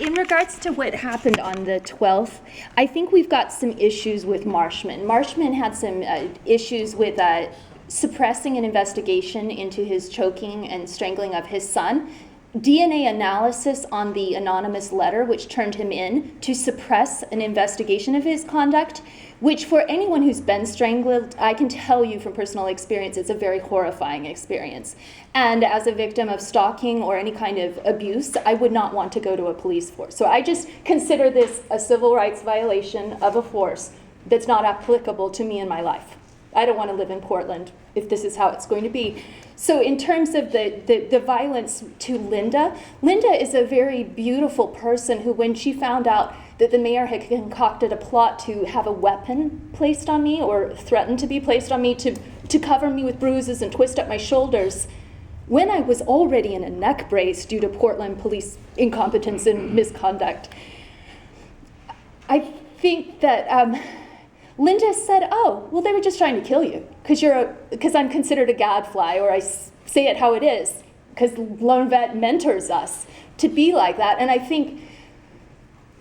In regards to what happened on the 12th, I think we've got some issues with Marshman. Marshman had some issues with suppressing an investigation into his choking and strangling of his son. DNA analysis on the anonymous letter, which turned him in to suppress an investigation of his conduct, which for anyone who's been strangled, I can tell you from personal experience, it's a very horrifying experience. And as a victim of stalking or any kind of abuse, I would not want to go to a police force. So I just consider this a civil rights violation of a force that's not applicable to me in my life. I don't want to live in Portland if this is how it's going to be. So in terms of the violence to Linda is a very beautiful person who, when she found out that the mayor had concocted a plot to have a weapon placed on me or threatened to be placed on me to cover me with bruises and twist up my shoulders, when I was already in a neck brace due to Portland police incompetence and misconduct, I think that Linda said, oh, well, they were just trying to kill you because I'm considered a gadfly, or I say it how it is, because Lone Vet mentors us to be like that. And I think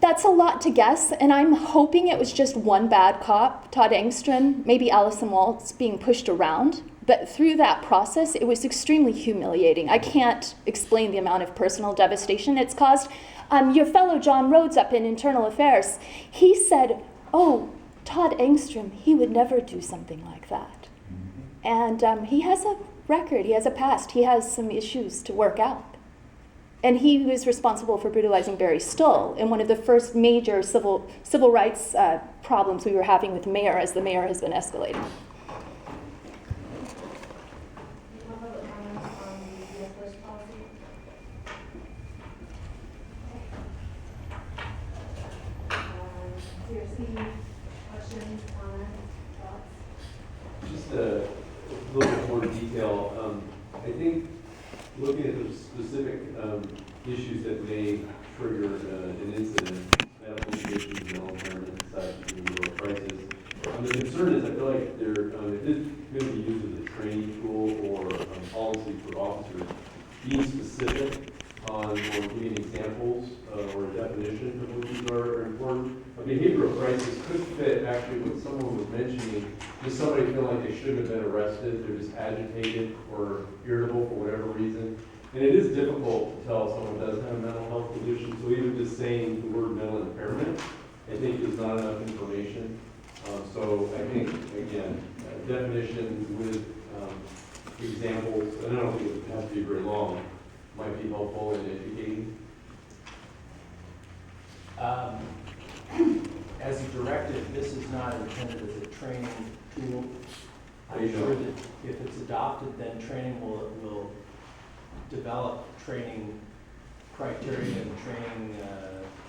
that's a lot to guess, and I'm hoping it was just one bad cop, Todd Engstrom, maybe Allison Waltz, being pushed around. But through that process, it was extremely humiliating. I can't explain the amount of personal devastation it's caused. Your fellow John Rhodes up in Internal Affairs, he said, oh, Todd Engstrom, he would never do something like that. And he has a record, he has a past, he has some issues to work out. And he was responsible for brutalizing Barry Stull in one of the first major civil rights problems we were having with the mayor, as the mayor has been escalating. CRC, questions, comments, thoughts? Just a little bit more detail. I think looking at the specific issues that may trigger an incident, medical conditions, mental impairment, such, real crisis. The concern is I feel like it is going to be used as a training tool or policy for officers. Being specific on or giving examples or a definition of what these are important. A behavioral crisis could fit actually what someone was mentioning, just somebody feeling like they shouldn't have been arrested, they're just agitated or irritable for whatever reason. And it is difficult to tell if someone does have a mental health condition, so even just saying the word mental impairment, I think is not enough information. So I think, again, definition with examples, and I don't think it has to be very long, might be helpful in educating. As a directive, this is not intended as a training tool. I'm There you sure go. that if it's adopted, then training will develop training criteria and training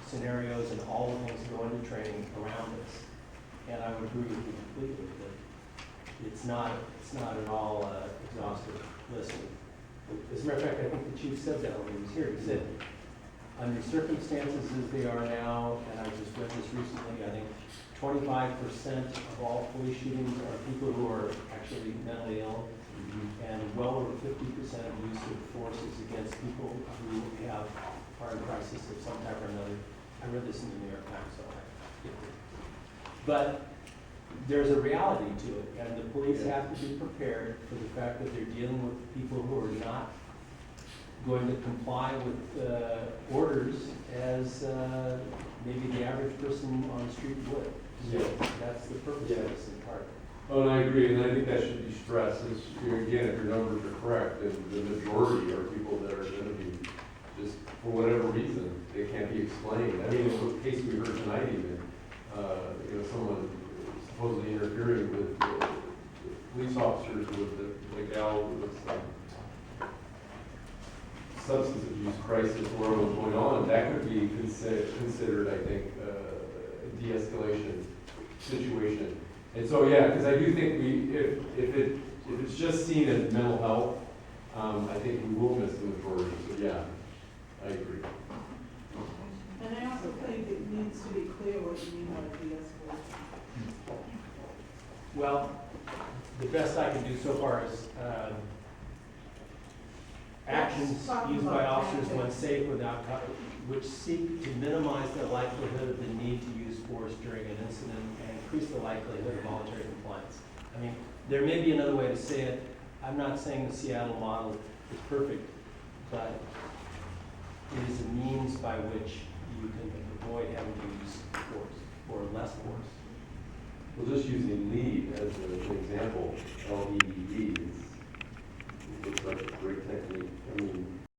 scenarios and all the things that go into training around this. And I would agree with you completely that it's not at all exhaustive list. As a matter of fact, I think the chief said that when he was here. He said, under circumstances as they are now, and I just read this recently, I think 25% of all police shootings are people who are actually mentally ill, and well over 50% of use of force is against people who are in crisis of some type or another. I read this in the New York Times, so I get it. But there's a reality to it, and the police have to be prepared for the fact that they're dealing with people who are not going to comply with orders as maybe the average person on the street would. So that's the purpose of this in part. Oh, and I agree, and I think that should be stressed. Again, if your numbers are correct, the majority are people that are going to be just for whatever reason they can't be explained. I mean, in the case we heard tonight, even someone supposedly interfering with police officers with the gal with substance abuse crisis, whatever was going on, that could be considered, I think, a de-escalation situation. And so, yeah, because I do think if it's just seen as mental health, I think we will miss the majority. So, yeah, I agree. And I also think it needs to be clear what you mean by de-escalation. Well, the best I can do so far is actions talking used by about officers tactics. when safe without which seek to minimize the likelihood of the need to use force during an incident and increase the likelihood of voluntary compliance. I mean, there may be another way to say it. I'm not saying the Seattle model is perfect, but it is a means by which you can avoid having to use force or less force. Well, just using lead as an example, LEED, it looks like a great technique. I mean,